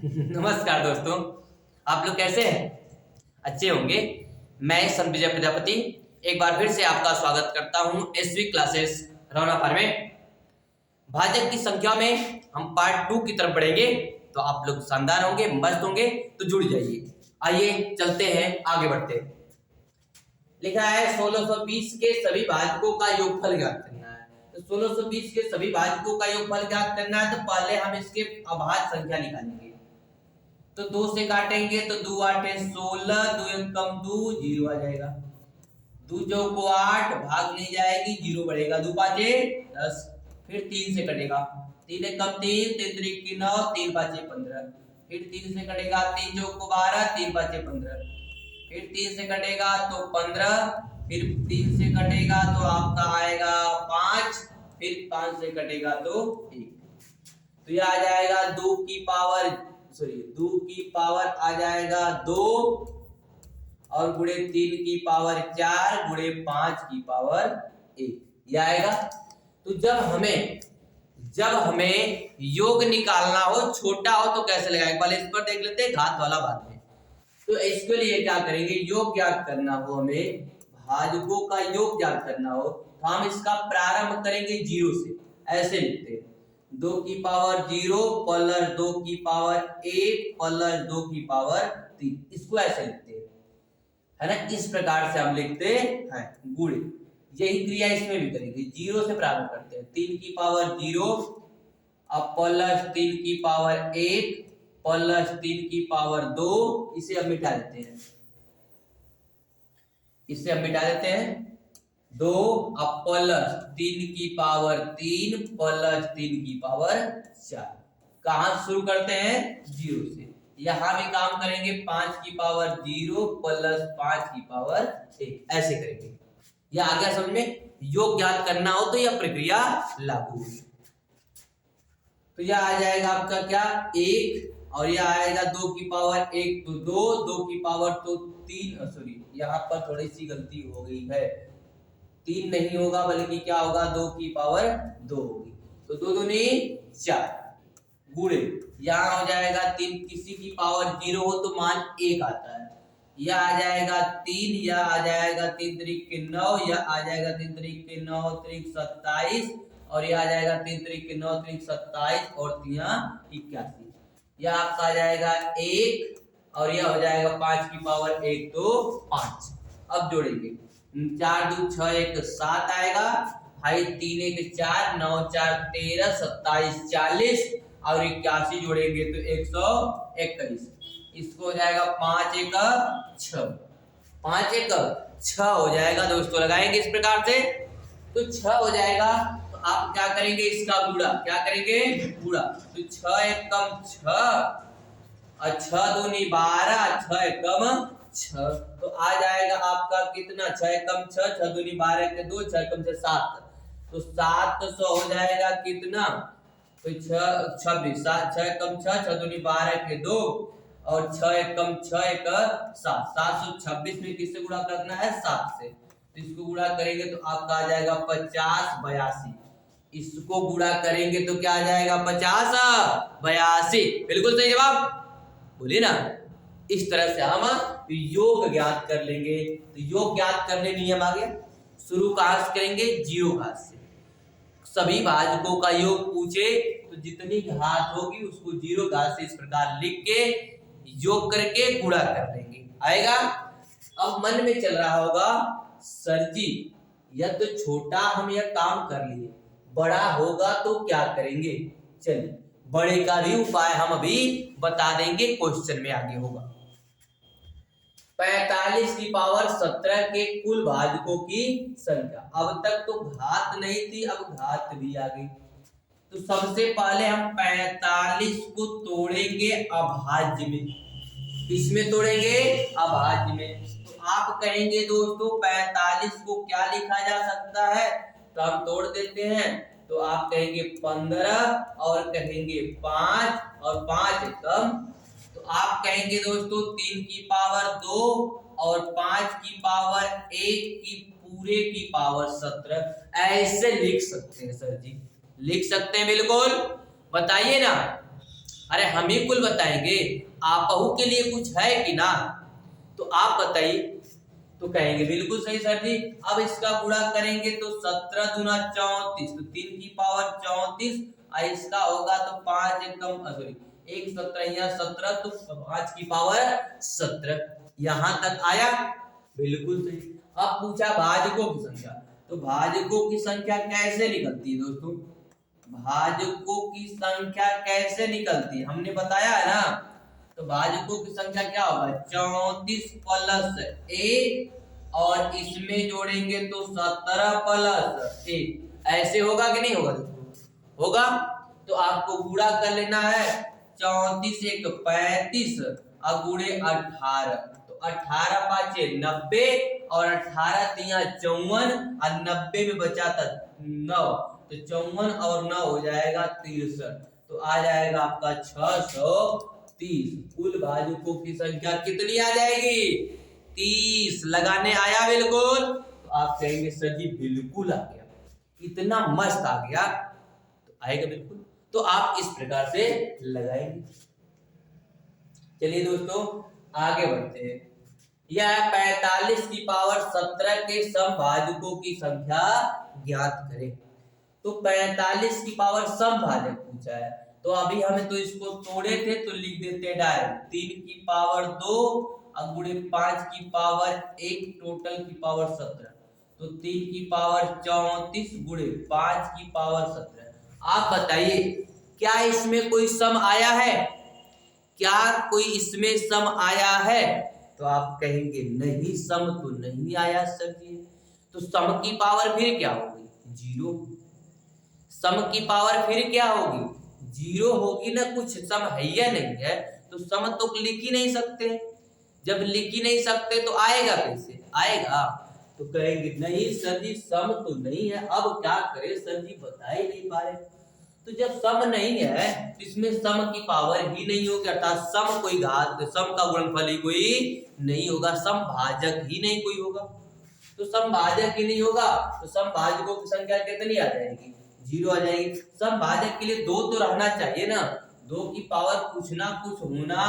नमस्कार दोस्तों, आप लोग कैसे हैं? अच्छे होंगे। मैं संत विजय प्रजापति एक बार फिर से आपका स्वागत करता हूं एसवी क्लासेस रौनापार में। भाजक की संख्या में हम पार्ट 2 की तरफ बढ़ेंगे, तो आप लोग शानदार होंगे, मस्त होंगे, तो जुड़ जाइए। आइए चलते हैं, आगे बढ़ते हैं। लिखा है 1620 के सभी भाजकों का योगफल ज्ञात करना है। तो 1620 के सभी भाजकों का योगफल ज्ञात करना है, तो पहले हम इसके अभाज्य संख्या निकालेंगे। तो 2 से काटेंगे तो 2 8 16, 2 1 कम 2 0 आ जाएगा। 2 चौक 8 भाग नहीं जाएगी, 0 बढ़ेगा। 2 5 10, फिर 3 से कटेगा। 3 1 कम 3, 3 3 9, 3 5 15, फिर 3 से कटेगा। 3 चौक 12, 3 5 15, फिर 3 से कटेगा तो 15, फिर 3 से कटेगा तो आपका आएगा 5, फिर 5 से कटेगा तो 1। तो ये आ जाएगा 2 की पावर आ जाएगा 2 और गुणे 3 की पावर 4 गुणे 5 की पावर 1 ये आएगा। तो जब हमें योग निकालना हो, छोटा हो, तो कैसे लगाएंगे? पहले इस पर देख लेते हैं, घात वाला बाद में। तो इसके लिए क्या करेंगे? योग ज्ञात करना हो, हमें भाजकों का योग ज्ञात करना हो, तो हम इसका प्रारंभ करेंगे 0 से। ऐसे लिखते हैं 2 की पावर 0 प्लस 2 की पावर 1 प्लस 2 की पावर 3। इसको ऐसे लिखते हैं, है ना? इस प्रकार से हम लिखते हैं गुणे। यही क्रिया इसमें भी करेंगे, 0 से प्रारंभ करते हैं। 3 की पावर 0 अब प्लस 3 की पावर 1 प्लस 3 की पावर 2, इसे अब मिटा देते हैं। 2 अब प्लस 3 की पावर 3 प्लस 3 की पावर 4। कहां शुरू करते हैं? 0 से। यहां भी काम करेंगे 5 की पावर 0 प्लस 5 की पावर 1, ऐसे करेंगे। यह आ गया समझ में? योग ज्ञात करना हो तो यह प्रक्रिया लागू होगी। तो यह आ जाएगा आपका क्या? 1, और यह आएगा 2 की पावर 1 तो 2, 2 की पावर तो 3, सॉरी यहाँ पर थोड़ी सी गलती हो गई है, 3 नहीं होगा बल्कि क्या होगा? 2 की पावर 2 होगी। तो 2 दूनी 4 गुणे, यहाँ हो जाएगा 3, किसी की पावर 0 हो तो मान 1 आता है। यह आ जाएगा 3, यह आ जाएगा 3 त्रिक के 9, यह आ जाएगा 3 त्रिक के 9 त्रिक 27, और यह आ जाएगा 3 त्रिक के 9 त्रिक 27 और 3 81। यह आपका आ जाएगा 1, और यह हो जाएगा 5 की पावर 1 तो 5। अब जोड़ेंगे 4 2 6 1 7 आएगा भाई, 3 1 4 9 4 13 27 40 और 81 जोड़ेंगे तो 121। इसको हो जाएगा 5 1 6, 5 1 6 हो जाएगा दोस्तों। लगाएंगे इस प्रकार से तो 6 हो जाएगा। तो आप क्या करेंगे? इसका गुणा। क्या करेंगे? गुणा। तो 6 1 कम 6 और 6 दूनी 12, 6 कम 6, तो आ जाएगा आपका कितना? 6 कम 6, 6 दूनी 12 के 2, 6 कम 6 7, तो 700 हो जाएगा कितना? तो 26, 6 कम 6, 6 दूनी 12 के 2 और 6 कम 6 7, 726 में किससे गुणा करना है? 7 से। तो इसको गुणा करेंगे तो आपका आ जाएगा 50 82। इसको गुणा करेंगे तो क्या आ जाएगा? 50 82। बिल्कुल सही जवाब, बोलिए ना। इस तरह से हम योग ज्ञात कर लेंगे। तो योग ज्ञात करने नियम आ गया। शुरू कहां से करेंगे? 0 घात से। सभी भाजकों का योग पूछे तो जितनी घात होगी उसको 0 घात से इस प्रकार लिख के योग करके गुणा कर लेंगे, आएगा। अब मन में चल रहा होगा, सर जी यह तो छोटा हम यह काम कर लिए, बड़ा होगा तो क्या करेंगे? चलिए बड़े का भी उपाय हम अभी बता देंगे, क्वेश्चन में आगे होगा। 45 की पावर 17 के कुल भाजकों की संख्या। अब तक तो घात नहीं थी, अब घात भी आ गई। तो सबसे पहले हम 45 को तोड़ेंगे अभाज्य में। किसमें तोड़ेंगे? अभाज्य में। तो आप कहेंगे दोस्तों 45 को क्या लिखा जा सकता है? तो हम तोड़ देते हैं। तो आप कहेंगे 15 और कहेंगे 5 और 5 कम, तो आप कहेंगे दोस्तों 3 की पावर 2 और 5 की पावर 1 की पूरे की पावर 17। ऐसे लिख सकते हैं सर जी, लिख सकते हैं बिल्कुल, बताइए ना। अरे हम ही कुल बताएंगे, आपहू के लिए कुछ है कि ना, तो आप बताइए। तो कहेंगे बिल्कुल सही सर जी। अब इसका गुणा करेंगे तो 17 दूना 34, तो 3 की पावर 34, और इसका होगा तो 5 एकम सॉरी 1 17 17, तो 5 की पावर 17। यहां तक आया? बिल्कुल सही। अब पूछा भाजकों की संख्या, तो भाजकों की संख्या कैसे निकलती है दोस्तों? भाजकों की संख्या कैसे निकलती है हमने बताया है ना। तो भाजकों की संख्या क्या होगा? 34 प्लस 1, और इसमें जोड़ेंगे तो 17 प्लस 1। ऐसे होगा कि नहीं होगा दोस्तों? होगा। तो आपको गुणा कर लेना है, 34 1 35 और गुणे 18, तो 18 पाँचे 90, और 18 तिया 54, और 90 में बचा था 9, तो 54 और 9 हो जाएगा 63, तो आ जाएगा आपका 630। कुल भाजकों की संख्या कितनी आ जाएगी? 30। लगाने आया बिल्कुल? तो आप कहेंगे सर जी बिल्कुल आ गया, इतना मस्त आ गया, तो आएगा बिल्कुल। तो आप इस प्रकार से लगाएंगे। चलिए दोस्तों आगे बढ़ते हैं। यह 45 की पावर 17 के समभाजकों की संख्या ज्ञात करें। तो 45 की पावर समभाजक पूछा है, तो अभी हमें तो इसको तोड़े थे, तो लिख देते डायरेक्ट 3 की पावर 2 और गुणे 5 की पावर 1, टोटल की पावर 17, तो 3 की पावर 34 गुणे 5 की पावर 17। आप बताइए क्या इसमें कोई सम आया है? क्या कोई इसमें सम आया है? तो आप कहेंगे नहीं, सम तो नहीं आया सर जी। तो सम की पावर फिर क्या होगी? 0। सम की पावर फिर क्या होगी? 0 होगी ना। कुछ सम है या नहीं है, तो सम तो लिख ही नहीं सकते। जब लिख ही नहीं सकते तो आएगा कैसे? आएगा। तो कहेंगे नहीं सर जी सम तो नहीं है, अब क्या करें सर जी बता ही नहीं पा रहे। तो जब सम नहीं है तो इसमें सम की पावर ही नहीं होगी, अर्थात सम कोई घात, सम का गुणनफल ही कोई नहीं होगा, समभाजक ही नहीं कोई होगा। तो समभाजक ही नहीं होगा तो समभाजकों की संख्या कितनी आ जाएगी? 0 आ जाएगी। समभाजक के लिए 2 तो रहना चाहिए ना, 2 की पावर कुछ ना कुछ होना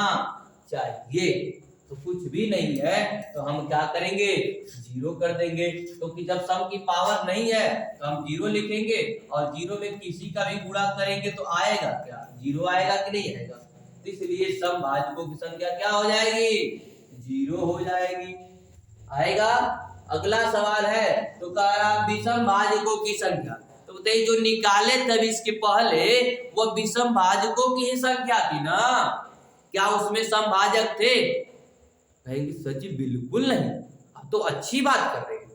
चाहिए, तो कुछ भी नहीं है, तो हम क्या करेंगे? 0 कर देंगे। क्योंकि जब सम की पावर नहीं है तो हम 0 लिखेंगे, और 0 में किसी का भी गुणा करेंगे तो आएगा क्या? 0 आएगा कि नहीं आएगा? तो इसलिए समभाजकों की संख्या क्या हो जाएगी? 0 हो जाएगी। आएगा। अगला सवाल है, तो कह रहा विषम भाजकों की संख्या, तो बताइए जो निकाले तब इसके पहले वो विषम भाजकों की ही संख्या थी ना, क्या उसमें समभाजक थे? कहेंगे सर जी बिल्कुल नहीं। अब तो अच्छी बात कर रहे हैं,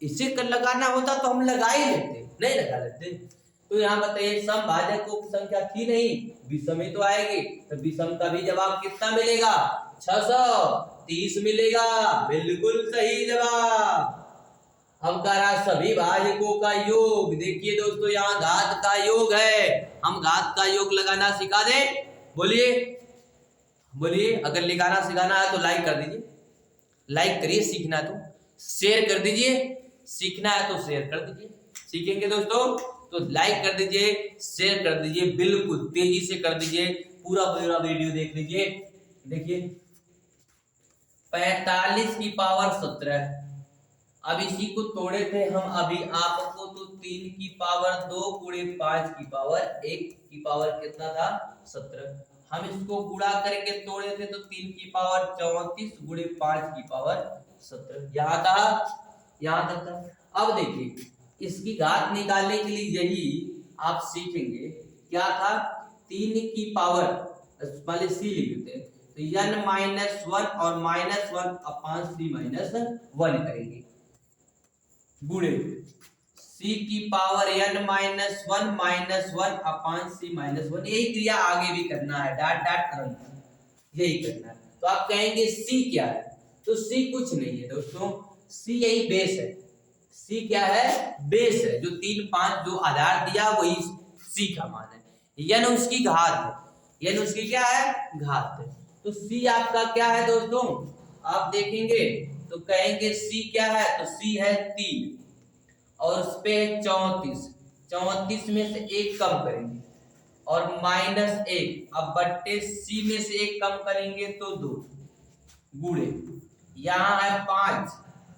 इसे कर लगाना होता तो हम लगा ही लेते, नहीं लगा लेते। तो यहाँ बताइए समभाजकों की संख्या थी नहीं, विषम ही तो आएगी, तो विषम का भी जवाब कितना मिलेगा? 630 मिलेगा। बिल्कुल सही जवाब। हम कह रहा सभी भाजकों का योग, देखिए दोस्तों यहाँ घात का योग है, हम घात का योग लगाना सिखा दें? बोलिए बोलिए। अगर लगाना सिखाना है तो लाइक कर दीजिए, लाइक करिए। सीखना है तो शेयर कर दीजिए, सीखना है तो शेयर कर दीजिए। सीखेंगे दोस्तों तो लाइक कर दीजिए, शेयर कर दीजिए, बिल्कुल तेजी से कर दीजिए, पूरा पूरा वीडियो देख लीजिए। देखिए 45 की पावर 17, अब इसी को तोड़े थे हम अभी आपको, तो 3 की पावर 2 गुणे 5 की पावर 1 की पावर कितना था? 17। हम इसको गुणा करके तोड़े थे तो 3 की पावर 34 गुणे 5 की पावर 17। यहाँ था, यहाँ तक था। अब देखिए इसकी घात निकालने के लिए यही आप सीखेंगे, क्या था? 3 की पावर, पहले सी लिख देते हैं, तो n-1 और -1 अपान c-1 करेंगे, गुणे c की पावर n-1 अपान c-1। यही क्रिया आगे भी करना है, डाट डाट करना, यही करना है। तो आप कहेंगे c क्या है? तो c कुछ नहीं है दोस्तों, c यही बेस है। c क्या है? बेस है। जो 3 5 जो आधार दिया वही c का मान है। n उसकी घात है, n उसकी क्या है? घात है। तो c आपका क्या है दोस्तों? आप देखेंगे तो कहेंगे c क्या है? तो c है 3 और उस पे 34, 34 में से 1 कम करेंगे और -1। अब बट्टे सी में से 1 कम करेंगे तो 2 गुणे, यहाँ है 5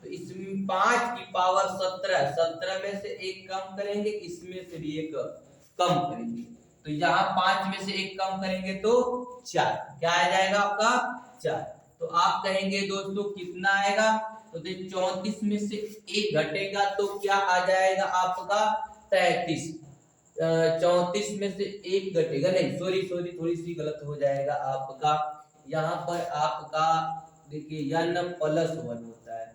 तो इसमें 5 की पावर 17, 17 में से 1 कम करेंगे, इसमें से भी 1 कम करेंगे, तो यहाँ 5 में से 1 कम करेंगे तो 4। क्या आ जाएगा आपका 4। तो आप कहेंगे दोस्तों कितना आएगा, तो 34 में से 1 घटेगा तो क्या आ जाएगा आपका 33। 34 में से 1 घटेगा, नहीं सॉरी थोड़ी सी गलत हो जाएगा आपका, यहाँ पर आपका देखिए n + 1 होता है,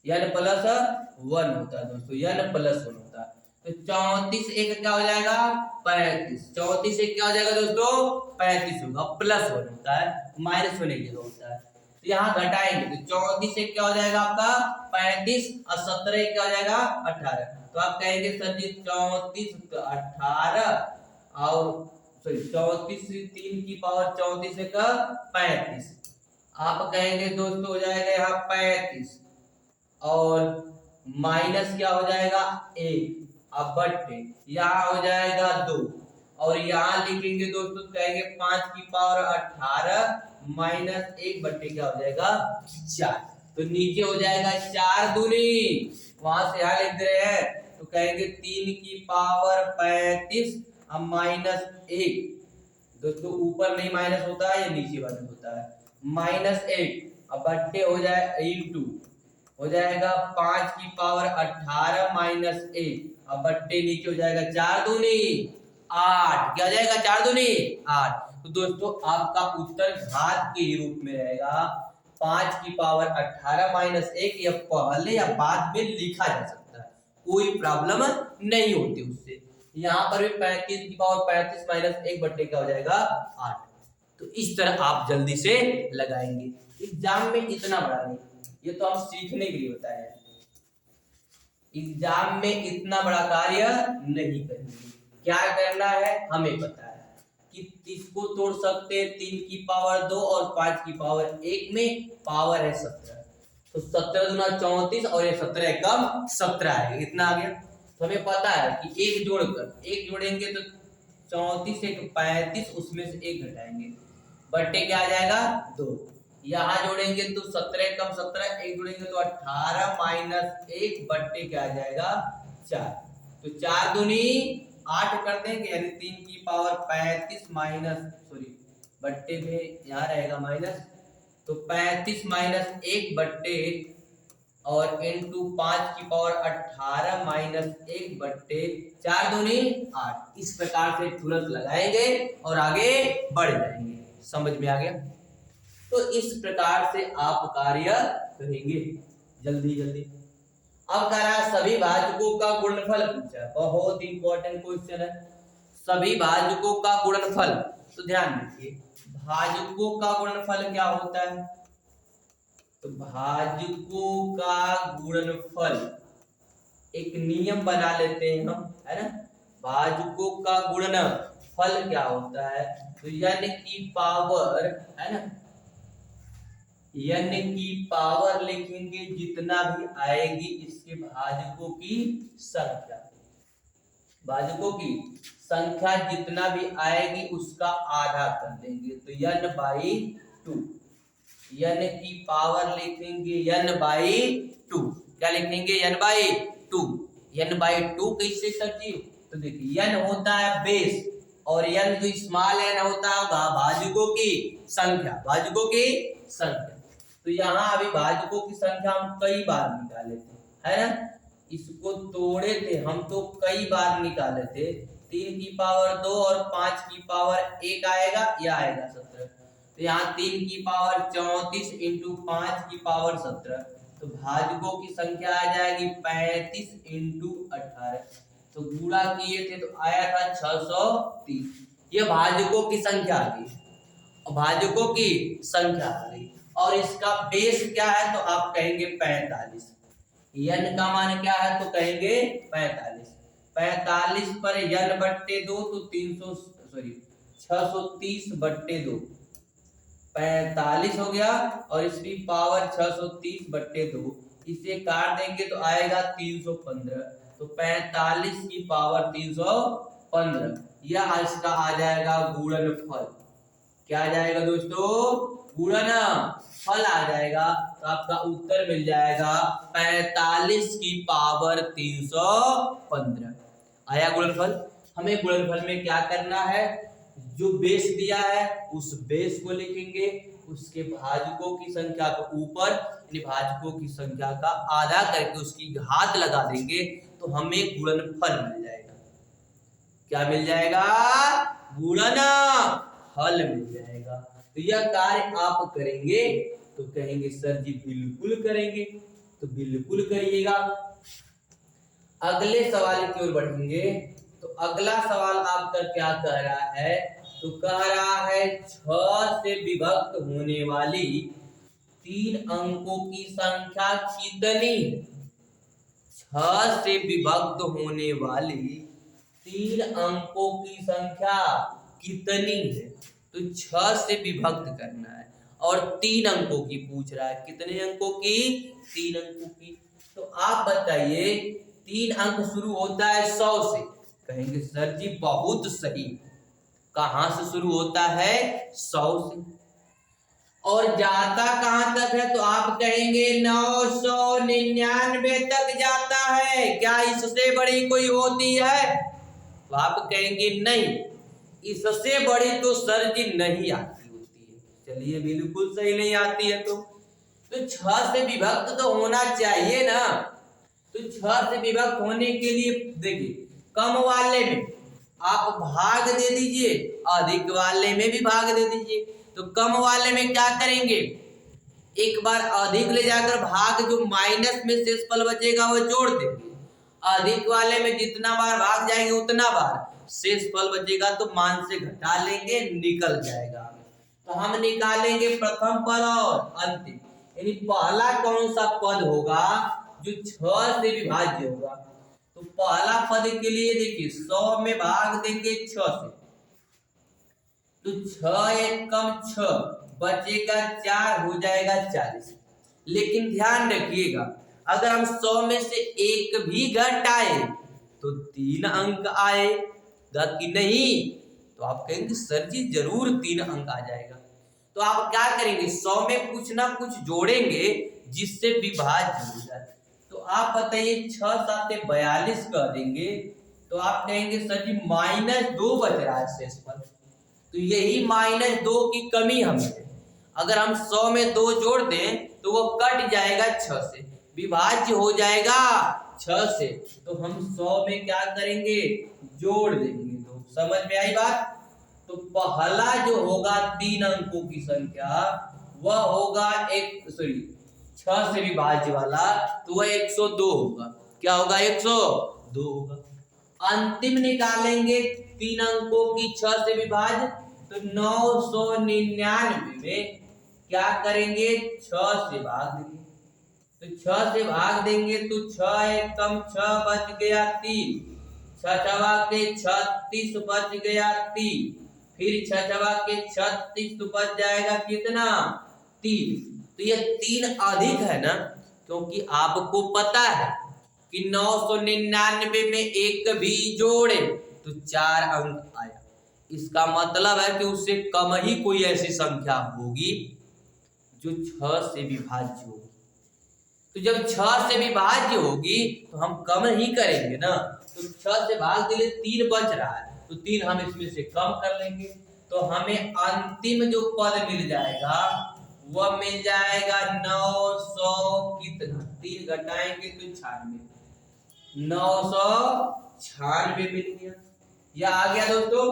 n + 1 होता है दोस्तों, n + 1 होता है। तो 34 1 क्या हो जाएगा 35, 34 1 क्या हो जाएगा दोस्तों 35 होगा, +1 होता है, -1 एक जगह होता है। तो यहाँ घटाएंगे तो 34 1 क्या हो जाएगा आपका 35 और 17 1 क्या हो जाएगा 18। तो आप कहेंगे सर जी 34 18 और सॉरी 34 3 की पावर 34 का 35, आप कहेंगे दोस्तों हो जाएगा यहाँ 35 और माइनस क्या हो जाएगा 1, अब बट्टे यहाँ हो जाएगा 2 और यहाँ लिखेंगे दोस्तों कहेंगे 5 की पावर 18 -1 बट्टे क्या हो जाएगा 4। तो नीचे हो जाएगा 4 दूनी, वहां से यहाँ लिख दे रहे हैं तो कहेंगे 3 की पावर 35 अब -1, दोस्तों ऊपर नहीं माइनस होता है, ये नीचे वाले होता है, -1 अब बट्टे हो जाए इंटू हो जाएगा 5 की पावर 18 -1 अब बट्टे नीचे हो जाएगा 4 दूनी 8, क्या हो जाएगा 4 दूनी 8। तो दोस्तों आपका उत्तर घात के रूप में रहेगा, 5 की पावर 18 -1 या पहले या बाद में लिखा जा सकता है, कोई प्रॉब्लम नहीं होती उससे। यहाँ पर भी 35 की पावर 35 -1 बट्टे क्या हो जाएगा 8। तो इस तरह आप जल्दी से लगाएंगे, एग्जाम में इतना बड़ा नहीं, ये तो हम सीखने के लिए होता है, एग्जाम में इतना बड़ा कार्य नहीं करेंगे। क्या करना है हमें पता है कि 30 को तोड़ सकते हैं 3 की पावर 2 और 5 की पावर 1 में, पावर है 17, तो 17 दूना 34 और ये 17 कम 17 है, इतना आ गया। तो हमें पता है कि एक जोड़ेंगे तो 34 1 35, उसमें से 1 घटाएंगे, बट्टे क्या आ जाएगा 2, यहाँ जोड़ेंगे तो 17 कम 17 1 जोड़ेंगे तो 18 -1 बट्टे क्या आ जाएगा 4। तो 4 दूनी 8 कर देंगे, यानी 3 की पावर 35 बट्टे में यहाँ रहेगा माइनस, तो 35 -1 बट्टे और इंटू 5 की पावर 18 -1 बट्टे 4 दूनी 8। इस प्रकार से तुरंत लगाएंगे और आगे बढ़ जाएंगे। समझ में आ गया? तो इस प्रकार से आप कार्य करेंगे जल्दी जल्दी। अब कह रहा है सभी भाजकों का गुणनफल पूछा, बहुत इंपॉर्टेंट क्वेश्चन है। सभी भाजकों का गुणनफल, तो ध्यान रखिए भाजकों का गुणनफल क्या होता है, तो भाजकों का गुणनफल एक नियम बना लेते हैं हम, है ना। भाजकों का गुणनफल क्या होता है, तो n की पावर, है ना, n की पावर लिखेंगे जितना भी आएगी इसके भाजकों की संख्या, भाजकों की संख्या जितना भी आएगी उसका आधा कर देंगे, तो n/2, n की पावर लिखेंगे n/2, क्या लिखेंगे n/2, n/2 कैसे सर जी, तो देखिए n होता है बेस और n जो स्मॉल n होता है भाजकों की संख्या, भाजकों की संख्या। तो यहाँ अभी भाजकों की संख्या हम कई बार निकाले थे, है ना, इसको तोड़े थे हम तो कई बार निकाले थे। 3 की पावर 2 और 5 की पावर 1 आएगा, यह आएगा 17, तो यहाँ 3 की पावर 34 इंटू 5 की पावर 17, तो भाजकों की संख्या आ जाएगी 35 इंटू 18, तो गुणा किए थे तो आया था 630। ये भाजकों की संख्या आ गई, भाजकों की संख्या आ गई, और इसका बेस क्या है तो आप कहेंगे 45, n का मान क्या है तो कहेंगे 45, 45 पर n/2 तो 630/2, 45 हो गया, और इसकी पावर 630/2, इसे काट देंगे तो आएगा 315, तो 45 की पावर 315, 15, यह इसका आ जाएगा गुणनफल। क्या आ जाएगा दोस्तों? गुणनफल आ जाएगा। तो आपका उत्तर मिल जाएगा 45 की पावर 315। आया गुणनफल। हमें गुणनफल में क्या करना है? जो बेस दिया है उस बेस को लिखेंगे, उसके भाजकों की संख्या को ऊपर यानी भाजकों की संख्या का आधा करके उसकी घात लगा देंगे तो हमें गुणनफल मिल जाएगा। क्या मिल जाएगा? गुणनफल मिल जाएगा। तो यह कार्य आप करेंगे तो कहेंगे सर जी बिल्कुल करेंगे, तो बिल्कुल करिएगा। अगले सवाल की ओर बढ़ेंगे। तो अगला सवाल आपका क्या कह रहा है? तो कह रहा है 6 से विभक्त होने वाली 3 अंकों की संख्या कितनी है? 6 से विभक्त होने वाली 3 अंकों की संख्या कितनी है? तो 6 से विभक्त करना है और 3 अंकों की पूछ रहा है। कितने अंकों की? 3 अंकों की। तो आप बताइए 3 अंक शुरू होता है 100 से। कहेंगे सर जी बहुत सही। कहां से शुरू होता है? 100 से। और जाता कहां तक है? तो आप कहेंगे 999 तक जाता है। क्या इससे बड़ी कोई होती है? तो आप कहेंगे नहीं, इससे बड़ी तो सर जी नहीं आती होती है। चलिए बिल्कुल सही नहीं आती है तो 6 से विभक्त तो होना चाहिए ना। तो 6 से विभक्त होने के लिए देखिए कम वाले में आप भाग दे दीजिए, अधिक वाले में भी भाग दे दीजिए। तो कम वाले में क्या करेंगे? एक बार अधिक ले जाकर भाग जो माइनस में शेषफल बचेगा वो जोड़ देंगे। अधिक वाले में जितना बार भाग जाएंगे उतना बार शेषफल बचेगा तो मान से घटा लेंगे, निकल जाएगा। तो हम निकालेंगे प्रथम पद और अंतिम, यानी पहला कौन सा पद होगा जो 6 से विभाज्य होगा। तो पहला पद के लिए देखिए 100 में भाग देंगे 6 से, तो 6 एक कम 6 बचेगा 4 हो जाएगा 40। लेकिन ध्यान रखिएगा अगर हम 100 में से एक भी घटाए तो 3 अंक आएगा कि नहीं? तो आप कहेंगे सर जी जरूर 3 अंक आ जाएगा। तो आप क्या करेंगे? 100 में कुछ ना कुछ जोड़ेंगे जिससे विभाज्य हो जाए। तो आप बताइए 6 7 42 कर देंगे तो आप कहेंगे सर जी -2 बच रहा है शेषफल। तो यही -2 की कमी हमें। अगर हम 100 में 2 जोड़ दें तो वो कट जाएगा 6 से, विभाज्य हो जाएगा 6 से। तो हम 100 में क्या करेंगे? जोड़ देंगे। तो समझ में आई बात? तो पहला जो होगा 3 अंकों की संख्या वह होगा 6 से विभाज्य वाला, तो वह 102 होगा। क्या होगा? 102 होगा। अंतिम निकालेंगे 3 अंकों की 6 से विभाज्य, तो 999 में क्या करेंगे? 6 से भाग देंगे। तो 6 से भाग देंगे तो 6 एक कम 6 बच गया 3, 6 छवा के 36 बच गया 3, फिर 6 छवा के 36 तो बच जाएगा कितना? 3। तो ये 3 अधिक है ना, क्योंकि आपको पता है कि 999 में एक भी जोड़े तो 4 अंक आया। इसका मतलब है कि उससे कम ही कोई ऐसी संख्या होगी जो 6 से विभाज्य होगी। तो जब 6 से विभाज्य होगी तो हम कम ही करेंगे ना। तो 6 से भाग दिले 3 बच रहा है तो 3 हम इसमें से कम कर लेंगे। तो हमें अंतिम जो पद मिल जाएगा वह मिल जाएगा 900 कितना? 3 घटाएंगे तो 96, 996 मिल गया। यह आ गया दोस्तों।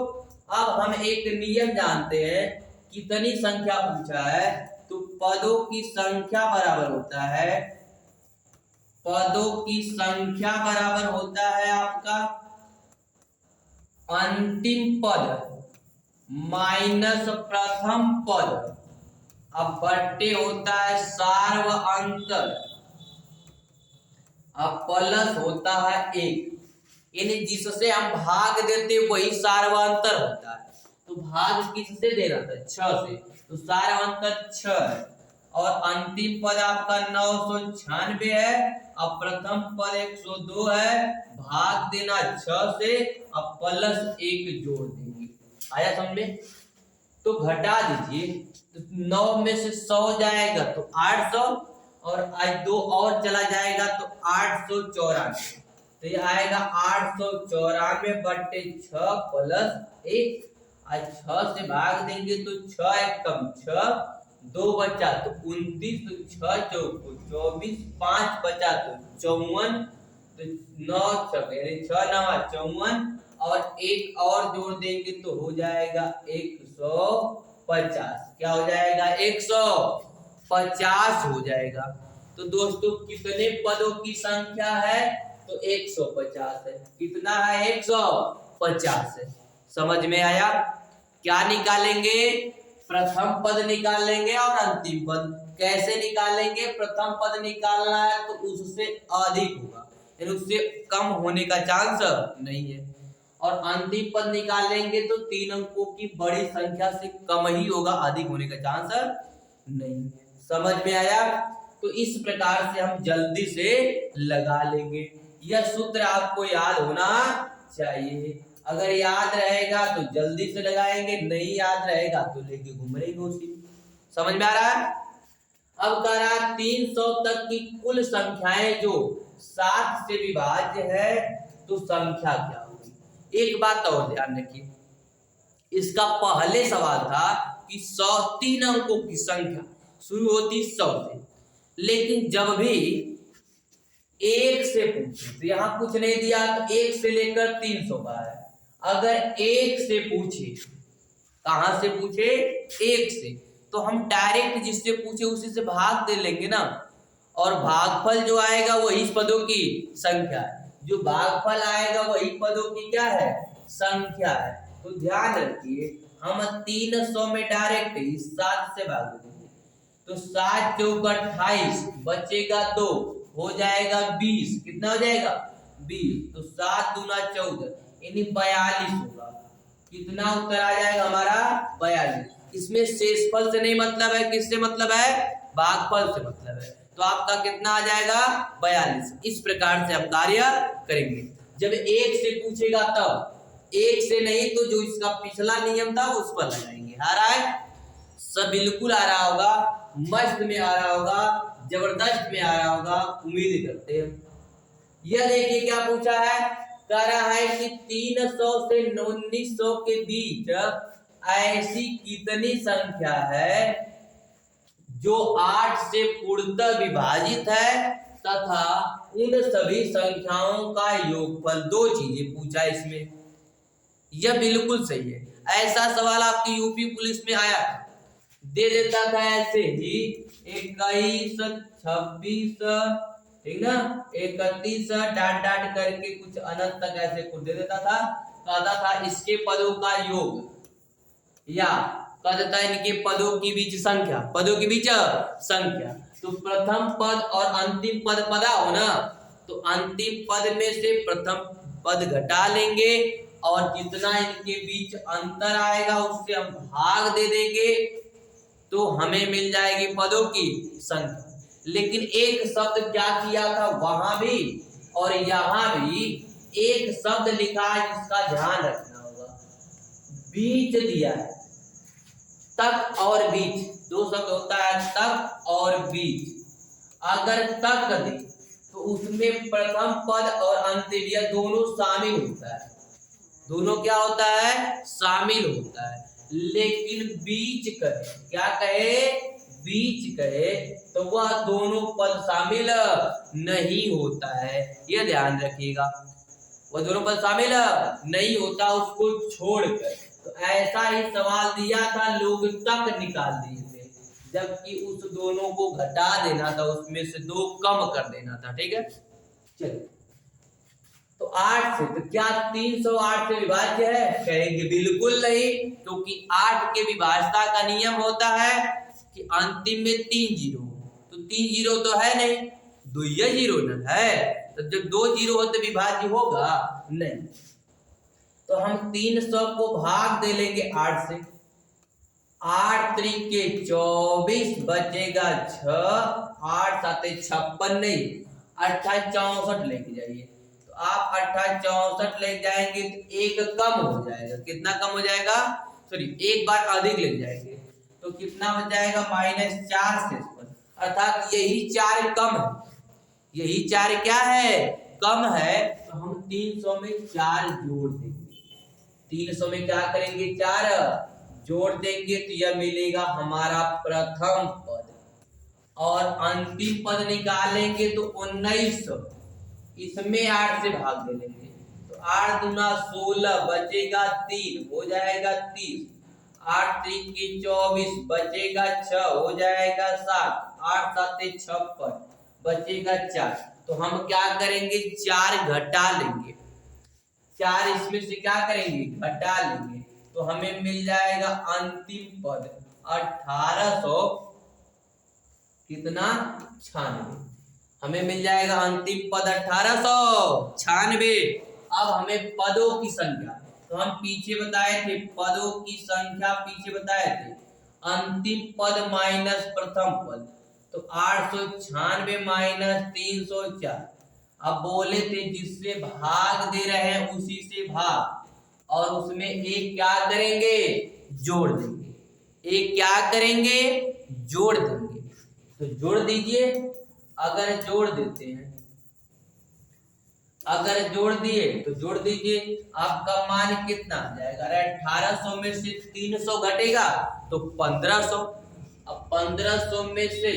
अब हम एक नियम जानते हैं, कितनी संख्या पूछा है तो पदों की संख्या बराबर होता है, पदों की संख्या बराबर होता है आपका अंतिम पद माइनस प्रथम पद, अब बट्टे होता है सार्व अंतर, अब प्लस होता है 1, यानी जिससे हम भाग देते वही सार्वंतर होता है। तो भाग किससे दे रहा था? 6 से, तो सार्वंतर 6 है और अंतिम पद आपका 996 है। अब प्रथम पद 102 है, भाग देना 6 से, अब प्लस 1 जोड़ देंगे। आया समझ में? तो घटा दीजिए, तो 9 में से 100 जाएगा तो 800, और आज 2 और चला जाएगा तो 894। तो ये आएगा 894 बट्टे 6 प्लस 1। आज 6 से भाग देंगे तो 6 एक कम 6, 2 बचा तो 29, तो 6 चौको 24, 5 बचा तो 54, तो 9 यानी 6 9 54, और एक और जोड़ देंगे तो हो जाएगा 150। क्या हो जाएगा? 150 हो जाएगा। तो दोस्तों कितने पदों की संख्या है? तो 150 है। कितना है? 150 है। समझ में आया? क्या निकालेंगे? प्रथम पद निकालेंगे और अंतिम पद। कैसे निकालेंगे? प्रथम पद निकालना है तो उससे अधिक होगा, यानी उससे कम होने का चांस नहीं है, और अंतिम पद निकालेंगे तो 3 अंकों की बड़ी संख्या से कम ही होगा, अधिक होने का चांस नहीं। समझ में आया? तो इस प्रकार से हम जल्दी से लगा लेंगे। यह सूत्र आपको याद होना चाहिए। अगर याद रहेगा तो जल्दी से लगाएंगे, नहीं याद रहेगा तो लेके घूम रहे उसी। समझ में आ रहा है? अब कह रहा 300 तक की कुल संख्याएं जो 7 से विभाज्य है तो संख्या क्या होगी? एक बात और ध्यान रखिए, इसका पहले सवाल था कि 103 अंकों की संख्या शुरू होती 100 से, लेकिन जब भी 1 से पूछे तो यहाँ कुछ नहीं दिया, तो 1 से लेकर 300 का है। अगर 1 से पूछे, कहां से पूछे? 1 से, तो हम डायरेक्ट जिससे पूछे उसी से भाग दे लेंगे ना, और भागफल जो आएगा वही पदों की संख्या है। जो भागफल आएगा वही पदों की क्या है? संख्या है। तो ध्यान रखिए, हम 300 में डायरेक्ट 7 से भाग देंगे, तो 7 चौक 28, बचेगा 2, हो जाएगा 20। कितना हो जाएगा? 20। तो 7 दूना 14, यानी 42 होगा। कितना उत्तर आ जाएगा हमारा? 42। इसमें शेषफल से नहीं मतलब है, किससे मतलब है? भागफल से मतलब है। तो आपका कितना आ जाएगा? 42। इस प्रकार से हम कार्य करेंगे। जब 1 से पूछेगा तब, 1 से नहीं तो जो इसका पिछला नियम था उस पर लगाएंगे। आ रहा है? सब बिल्कुल आ रहा होगा, मस्त में आ रहा होगा, जबरदस्त में आ रहा होगा, उम्मीद करते हैं। यह देखिए क्या पूछा है, कह रहा है कि 300 से 1900 के बीच ऐसी कितनी संख्या है जो 8 से पूर्णतः विभाजित है तथा उन सभी संख्याओं का योगफल। 2 चीजें पूछा इसमें, यह बिल्कुल सही है। ऐसा सवाल आपकी यूपी पुलिस में आया था, दे देता था ऐसे ही 21, 26, ठीक ना, 31 डाट डाट करके कुछ अनंत तक ऐसे कुछ दे देता था। कहता था इसके पदों का योग, या कहता था इनके पदों की बीच संख्या, पदों के बीच संख्या। तो प्रथम पद और अंतिम पद पता हो ना, तो अंतिम पद में से प्रथम पद घटा लेंगे और जितना इनके बीच अंतर आएगा उससे हम भाग दे देंगे, तो हमें मिल जाएगी पदों की संख्या। लेकिन एक शब्द क्या किया था वहां भी और यहां भी, एक शब्द लिखा है जिसका ध्यान रखना होगा। बीच दिया है, तक और बीच, 2 शब्द होता है, तक और बीच। अगर तक दे तो उसमें प्रथम पद और अंतिम यह दोनों शामिल होता है। दोनों क्या होता है? शामिल होता है। लेकिन बीच कहे, क्या कहे? बीच कहे तो वह दोनों पद शामिल नहीं होता है, यह ध्यान रखिएगा। वह दोनों पद शामिल नहीं होता उसको छोड़कर। तो ऐसा ही सवाल दिया था, लोग तक निकाल दिए थे, जबकि उस दोनों को घटा देना था, उसमें से 2 कम कर देना था। ठीक है, चलिए। तो 8 से, तो क्या 308 से विभाज्य है? कहेंगे बिल्कुल नहीं, क्योंकि 8 के विभाज्यता का नियम होता है कि अंतिम में 3 जीरो, तो 3 जीरो तो है नहीं, 2 जीरो न है, तो जब 2 जीरो होते विभाज्य होगा नहीं। तो हम 300 को भाग दे लेंगे 8 से, 8 त्रिके 24 बचेगा 6, 8 साते 56 नहीं 28 64 लेके जाइए। तो आप 28 64 ले जाएंगे तो एक कम हो जाएगा। कितना कम हो जाएगा? सॉरी, एक बार अधिक ले जाएंगे तो कितना हो जाएगा? -4 से, अर्थात यही 4 कम है। यही 4 क्या है? कम है। तो हम 300 में 4 जोड़ देंगे। 300 में क्या करेंगे? 4 जोड़ देंगे तो यह मिलेगा हमारा प्रथम पद। और अंतिम पद निकालेंगे तो 1900, इसमें 8 से भाग दे लेंगे तो 8 दूना 16 बचेगा 3 हो जाएगा 30। 8 त्रिके 24 बचेगा 6 हो जाएगा 7। 8 साते 56 बचेगा 4। तो हम क्या करेंगे? 4 घटा लेंगे। 4 इसमें से क्या करेंगे? घटा लेंगे तो हमें मिल जाएगा अंतिम पद 1800 कितना? 96। हमें मिल जाएगा अंतिम पद 1896। अब हमें पदों की संख्या, तो हम पीछे बताए थे पदों की संख्या, पीछे बताए थे अंतिम पद माइनस प्रथम पद, तो 896 माइनस 304। अब बोले थे जिससे भाग दे रहे हैं उसी से भाग, और उसमें एक क्या करेंगे? जोड़ देंगे। एक क्या करेंगे? जोड़ देंगे। तो जोड़ दीजिए। अगर जोड़ देते हैं, अगर जोड़ दिए तो जोड़ दीजिए, आपका मान कितना आ जाएगा? अरे 1800 में से 300 घटेगा तो 1500। अब 1500 में से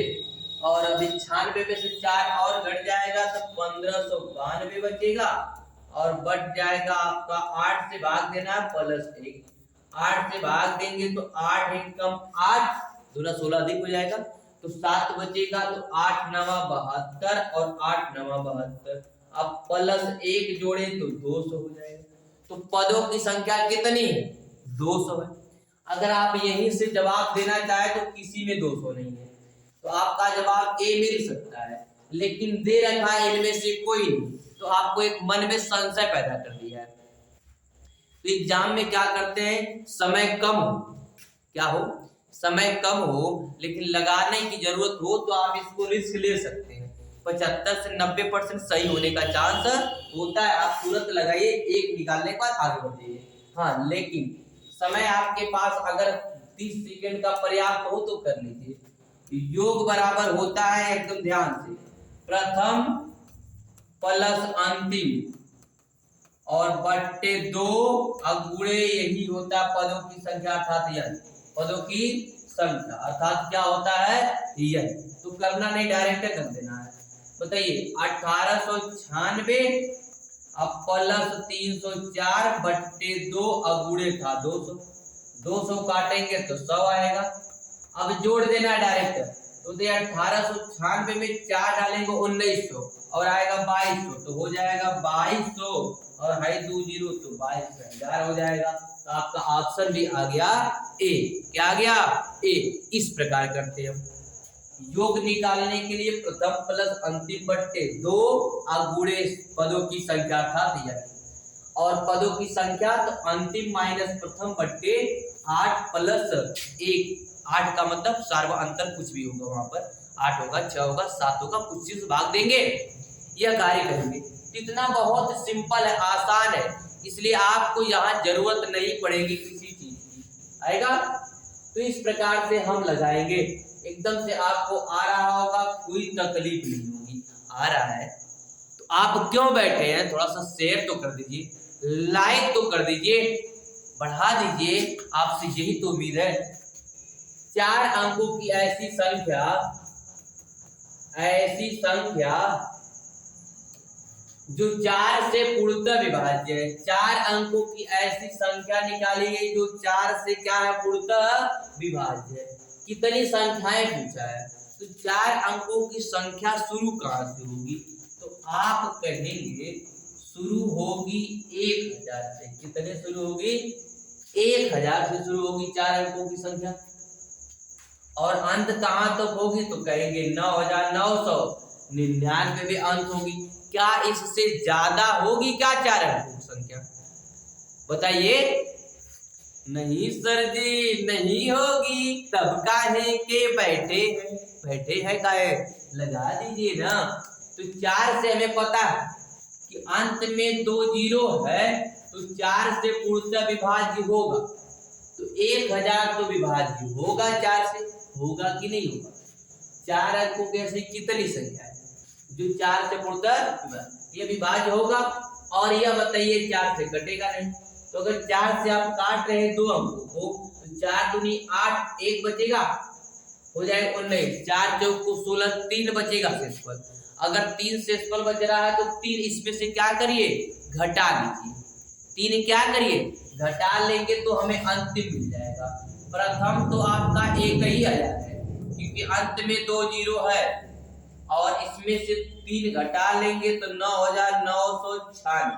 और अभी 96 में से 4 और घट जाएगा तो 1592 बचेगा, और बच जाएगा आपका 8 से भाग देना है +1। 8 से भाग देंगे तो 8 एक कम 8 दूना 16 अधिक हो जाएगा तो 7 बचेगा। तो 8 9 72 और 8 9 72। अब +1 जोड़े तो 200 हो जाएगा। तो पदों की संख्या कितनी है? 200 है। अगर आप यहीं से जवाब देना चाहे तो किसी में 200 नहीं है, तो आपका जवाब ए मिल सकता है, लेकिन दे रखा है इनमें से कोई नहीं, तो आपको एक मन में संशय पैदा कर दिया है। तो एग्जाम में क्या करते हैं? समय कम हो, क्या हो? समय कम हो लेकिन लगाने की जरूरत हो तो आप इसको रिस्क ले सकते हैं। 75 से 90% सही होने का चांस होता है। आप तुरंत लगाइए, एक निकालने के बाद आगे बढ़िए। हाँ, लेकिन समय आपके पास अगर 30 सेकंड का पर्याप्त हो तो कर लीजिए। योग बराबर होता है, एकदम ध्यान से, प्रथम प्लस अंतिम और बट्टे 2 अगुणे, यही होता है पदों की संख्या, अर्थात यह पदों की संख्या, अर्थात क्या होता है? यह। तो करना नहीं, डायरेक्ट कर देना है। बताइए 1896 अब प्लस 304 बट्टे 2 अगुणे था 200। 200 काटेंगे तो 100 आएगा। अब जोड़ देना है डायरेक्ट, तो 1896 में 4 डालेंगे 1900 और आएगा 2200, तो हो जाएगा 2200 और हाई 20 तो 22,000 हो जाएगा। तो आपका ऑप्शन भी आ गया ए। क्या आ गया? ए। इस प्रकार करते हैं योग निकालने के लिए प्रथम प्लस अंतिम बट्टे 2 अगुणे पदों की संख्या था दिया, और पदों की संख्या तो अंतिम माइनस प्रथम बट्टे 8 प्लस 1। 8 का मतलब सार्व अंतर कुछ भी होगा, वहां पर 8 होगा, 6 होगा, 7 होगा, कुछ चीज भाग देंगे, यह कार्य करेंगे। इतना बहुत सिंपल है, आसान है, इसलिए आपको यहाँ जरूरत नहीं पड़ेगी किसी चीज की। आएगा? तो इस प्रकार से हम लगाएंगे, एकदम से आपको आ रहा होगा, कोई तकलीफ नहीं होगी। आ रहा है तो आप क्यों बैठे हैं? थोड़ा सा शेयर तो कर दीजिए, लाइक तो कर दीजिए, बढ़ा दीजिए, आपसे यही तो उम्मीद है। 4 अंकों की ऐसी संख्या जो 4 से पूर्णतः विभाज्य है। 4 अंकों की ऐसी संख्या निकाली गई जो 4 से क्या है? पूर्णतः विभाज्य है। कितनी संख्याएं पूछा है? तो 4 अंकों की संख्या शुरू कहां से होगी? तो आप कहेंगे शुरू होगी 1000 से। कितने शुरू होगी? 1000 से शुरू होगी 4 अंकों की संख्या, और अंत कहां तक होगी? तो कहेंगे 9999 में अंत होगी। क्या इससे ज्यादा होगी क्या 4 अंकों की संख्या? बताइए। नहीं सर जी नहीं होगी, तब काहे के बैठे हैं काहे, लगा दीजिए ना। तो 4 से हमें पता है कि अंत में 2 जीरो है, तो 4 से पूर्णतः विभाज्य होगा, तो 1000 तो विभाज्य होगा 4 से, होगा कि नहीं होगा। 4 अंकों की ऐसी कितनी संख्या है जो 4 से पूर्णतः ये विभाज्य होगा। और यह बताइए 4 से कटेगा नहीं, तो अगर 4 से आप काट रहे हैं 2 अंकों को, तो 4 दूनी 8, 1 बचेगा, हो जाएगा 19, 4 चौक को 16, 3 बचेगा शेषफल। अगर 3 शेषफल बच रहा है तो 3 इसमें से क्या करिए, घटा लीजिए। 3 क्या करिए, घटा लेंगे तो हमें अंतिम मिल जाएगा। प्रथम तो आपका 1 ही आ जाता है क्योंकि अंत में 2 जीरो है, और इसमें से 3 घटा लेंगे तो 9996,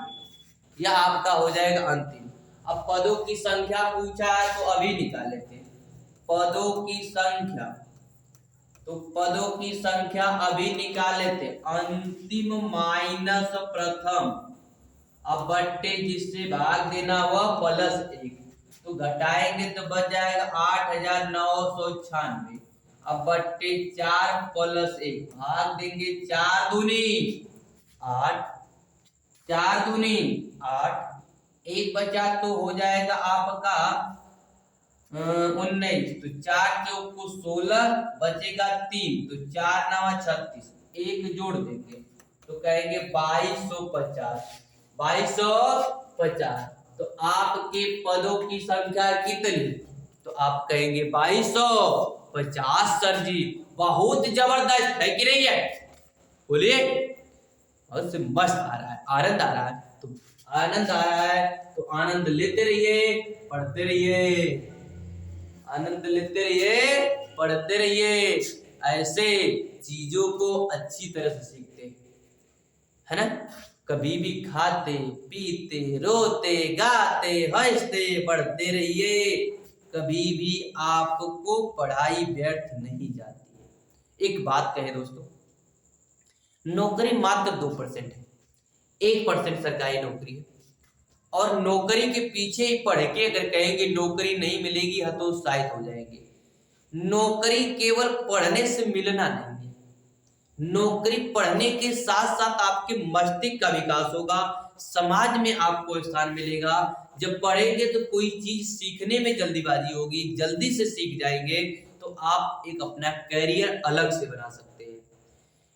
यह आपका हो जाएगा अंतिम। अब पदों की संख्या पूछा है तो अभी निकाल लेते हैं पदों की संख्या। तो पदों की संख्या अभी निकाल लेते हैं, अंतिम माइनस प्रथम, अब बट्टे जिससे भाग देना हुआ प्लस 1, तो घटाएंगे तो बच जाएगा 8996, अब बट्टे 4 प्लस 1, भाग देंगे 4 दूनी 8, 4 दूनी 8, 1 बचा तो हो जाएगा आपका 19, तो 4 चौक को 16, बचेगा 3, तो 4 9 36, 1 जोड़ देंगे तो कहेंगे 2250, 2250। तो आपके पदों की संख्या कितनी, तो आप कहेंगे 2250 सर जी। बहुत जबरदस्त है कि नहीं है, बोलिए। बहुत मस्त आ रहा है, आनंद आ रहा है, तो आनंद आ रहा है तो आनंद लेते रहिए, पढ़ते रहिए, आनंद लेते रहिए, पढ़ते रहिए। ऐसे चीजों को अच्छी तरह से सीखते है ना। कभी भी खाते पीते रोते गाते हंसते पढ़ते रहिए, कभी भी आपको पढ़ाई व्यर्थ नहीं जाती। एक बात कहे दोस्तों, नौकरी मात्र 2% है, 1% सरकारी नौकरी है, और नौकरी के पीछे ही पढ़ के अगर कहेंगे नौकरी नहीं मिलेगी हतोत्साहित हो जाएंगे। नौकरी केवल पढ़ने से मिलना नहीं है, नौकरी पढ़ने के साथ साथ आपके मस्तिष्क का विकास होगा, समाज में आपको स्थान मिलेगा। जब पढ़ेंगे तो कोई चीज सीखने में जल्दीबाजी होगी, जल्दी से सीख जाएंगे तो आप एक अपना करियर अलग से बना सकते हैं,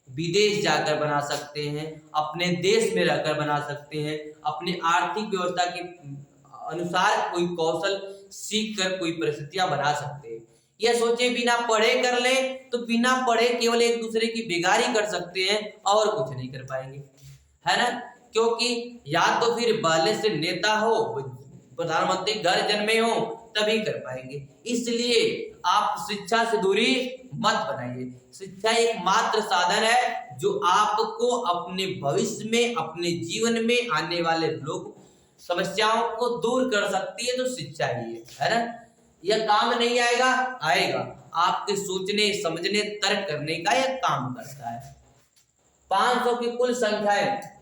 विदेश जाकर बना सकते हैं, अपने देश में रहकर बना सकते हैं, अपने आर्थिक व्यवस्था के अनुसार कोई कौशल सीख कर कोई परिस्थितियां बना सकते हैं। यह सोचे बिना पढ़े कर ले तो बिना पढ़े केवल एक दूसरे की बेगारी कर सकते हैं और कुछ नहीं कर पाएंगे, है ना। क्योंकि या तो फिर बाले से नेता हो, प्रधानमंत्री घर जन्मे हो, तभी कर पाएंगे। इसलिए आप शिक्षा से दूरी मत बनाइए। शिक्षा एक मात्र साधन है जो आपको अपने भविष्य में, अपने जीवन में आने वाले लोग समस्याओं को दूर कर सकती है, तो शिक्षा ही है ना। यह काम नहीं आएगा, आएगा आपके सोचने समझने तर्क करने का यह काम करता है। 500 की कुल संख्याएं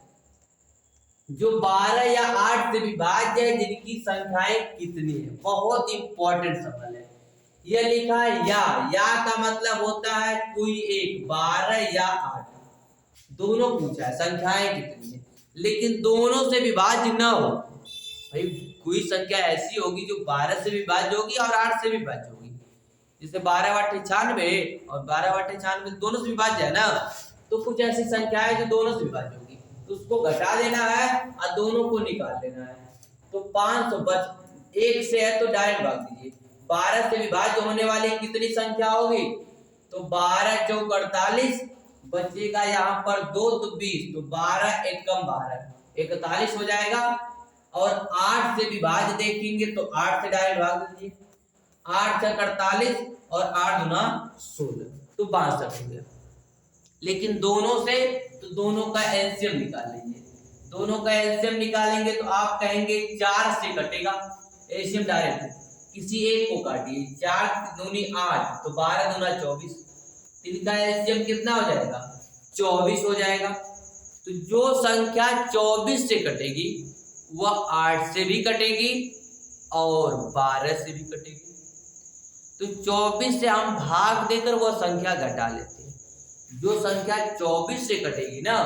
जो 12 या 8 से विभाज्य है, जिनकी संख्याएं कितनी है, बहुत इंपॉर्टेंट सवाल है। यह लिखा है या का मतलब होता है कोई एक, 12 या 8 दोनों पूछा है संख्याएं कितनी है, लेकिन दोनों से विभाज्य न हो। भाई कोई संख्या ऐसी होगी जो 12 से विभाज्य होगी और 8 से विभाज्य होगी, जैसे 12 × 8 = 96 और 12 × 8 = 96 दोनों से विभाज्य है ना। तो कुछ ऐसी संख्या है जो दोनों से विभाज्य होगी, तो उसको घटा देना है और दोनों को निकाल देना है। तो 500 बच 1 से है तो डायरेक्ट भाग दीजिए। 12 से विभाज्य होने वाली कितनी संख्या होगी, तो 12 चौक 48, बचेगा यहाँ पर 2 तो 20, तो 12 एकम 12 41 हो जाएगा। और 8 से विभाज्य देखेंगे तो 8 से डायरेक्ट भाग दीजिए, 8 × 48 और 8 × 16, तो 62 हो गया। लेकिन दोनों से, तो दोनों का एलसीएम निकाल लीजिए। दोनों का एलसीएम निकालेंगे तो आप कहेंगे 4 से कटेगा, एलसीएम डायरेक्ट किसी एक को काटिए, 4 दूनी 8, तो 12 दूना 24, इनका एलसीएम कितना हो जाएगा, 24 हो जाएगा। तो जो संख्या 24 से कटेगी वह 8 से भी कटेगी और 12 से भी कटेगी। तो 24 से हम भाग देकर वह संख्या घटा लेते हैं। जो संख्या 24 से कटेगी ना,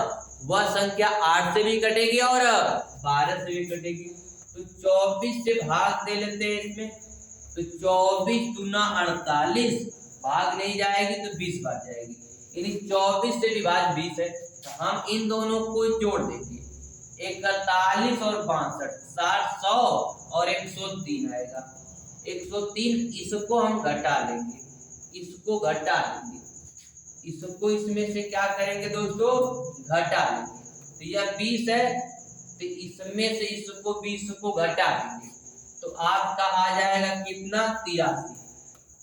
वह संख्या 8 से भी कटेगी और 12 से भी कटेगी। तो 24 से भाग दे लेते हैं इसमें। तो 24 दूना 48, भाग नहीं जाएगी तो 20 भाग जाएगी, यानी 24 से विभाज्य 20 है। तो हम इन दोनों को जोड़ देंगे, 41 और 62, 60, 100 और 103 आएगा। 103 इसको हम घटा लेंगे, इसको घटा लेंगे, इसको इसमें से क्या करेंगे दोस्तों, घटा लेंगे। तो यह 20 है, तो इसमें से इसको 20 को घटा देंगे, तो आपका आ जाएगा कितना, 83।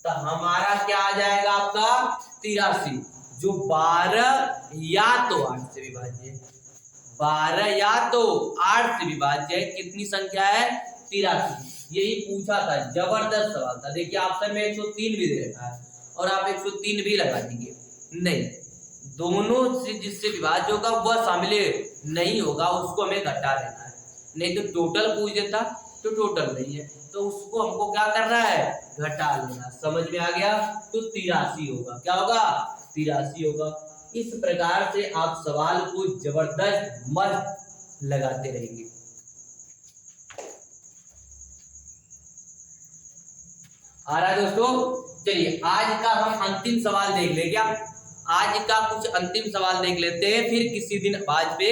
तो हमारा क्या आ जाएगा आपका 83, जो 12 या तो 8 से विभाज्य है, 12 या तो 8 से विभाज्य है। कितनी संख्या है, 83। यही पूछा था, जबरदस्त सवाल था। देखिए ऑप्शन में 103 भी दे रखा है और आप 103 भी लगा देंगे। नहीं, दोनों से जिससे विभाज्य होगा वह शामिल नहीं होगा, उसको हमें घटा देना है। नहीं तो टोटल पूछ देता, तो टोटल नहीं है, तो उसको हमको क्या करना है, घटा लेना। समझ में आ गया? तो 83 होगा। क्या होगा, 83 होगा। इस प्रकार से आप सवाल को जबरदस्त मस्त लगाते रहेंगे। आ रहा है दोस्तों? चलिए आज का हम अंतिम सवाल देख लें। क्या आज का कुछ अंतिम सवाल देख लेते हैं, फिर किसी दिन आज पे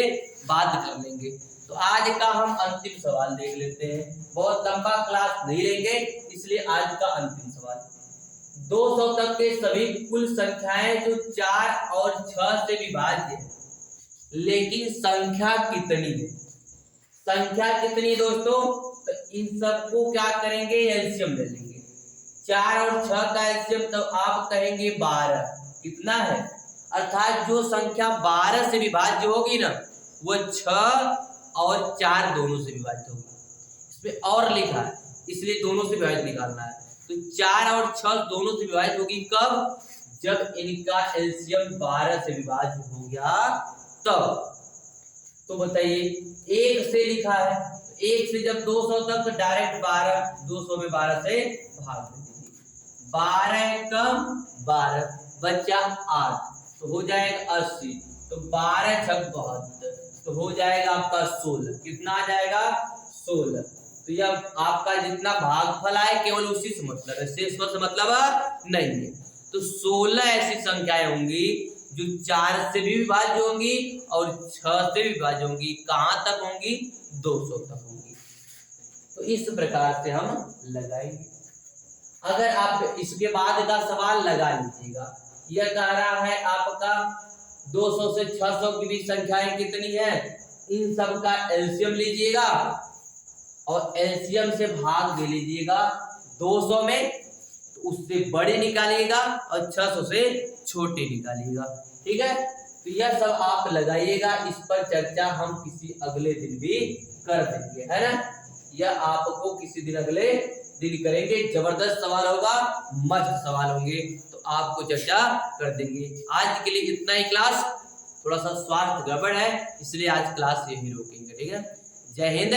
बात कर लेंगे। तो आज का हम अंतिम सवाल देख लेते हैं। बहुत लंबा क्लास नहीं लेंगे, इसलिए आज का अंतिम सवाल, 200 तक के सभी कुल संख्याएं जो 4 और 6 से विभाज्य है, लेकिन संख्या कितनी है? संख्या कितनी दोस्तों? तो इन सबको क्या करेंगे, एलसीएम ले लेंगे। 4 और 6 का एलसीएम तो आप कहेंगे 12। कितना है? अर्थात जो संख्या 12 से विभाज्य होगी ना, वो 6 और 4 दोनों से विभाजित होगी। इसमें और लिखा है, इसलिए दोनों से विभाजित निकालना है। तो 4 और 6 दोनों से विभाजित होगी कब? जब इनका एलसीएम 12 से विभाजित हो गया तब। तो बताइए, 1 से लिखा है, 1 से जब 200 तक, तो डायरेक्ट 12, 200 में 12 से भाग दीजिए। 12 कम 12 बचा 8, तो हो जाएगा 80। तो 12 छक 72, तो हो जाएगा आपका 16। कितना आ जाएगा? 16। तो यह आपका जितना भागफल आए केवल उसी से मतलब है, शेष से मतलब नहीं है। तो 16 ऐसी संख्याएं होंगी जो 4 से भी विभाज्य होंगी और 6 से भी विभाज्य होंगी। कहां तक होंगी? 200 तक होंगी। तो इस प्रकार से हम लगाएंगे। अगर आप इसके बाद का सवाल लगा लीजिएगा, यह कह रहा है आपका 200 से 600 की भी संख्याएं कितनी है, इन सब का एलसीएम लीजिएगा और एलसीएम से भाग दे लीजिएगा 200 में, तो उससे बड़े निकालिएगा और 600 से छोटे निकालिएगा। ठीक है? तो यह सब आप लगाइएगा। इस पर चर्चा हम किसी अगले दिन भी कर देंगे, है ना? यह आपको किसी दिन अगले दिन करेंगे। जबरदस्त सवाल होगा, मस्त सवाल होंगे, तो आपको चर्चा कर देंगे। आज के लिए इतना ही क्लास। थोड़ा सा स्वास्थ्य गड़बड़ है, इसलिए आज क्लास यही रोकेंगे। ठीक है? जय हिंद।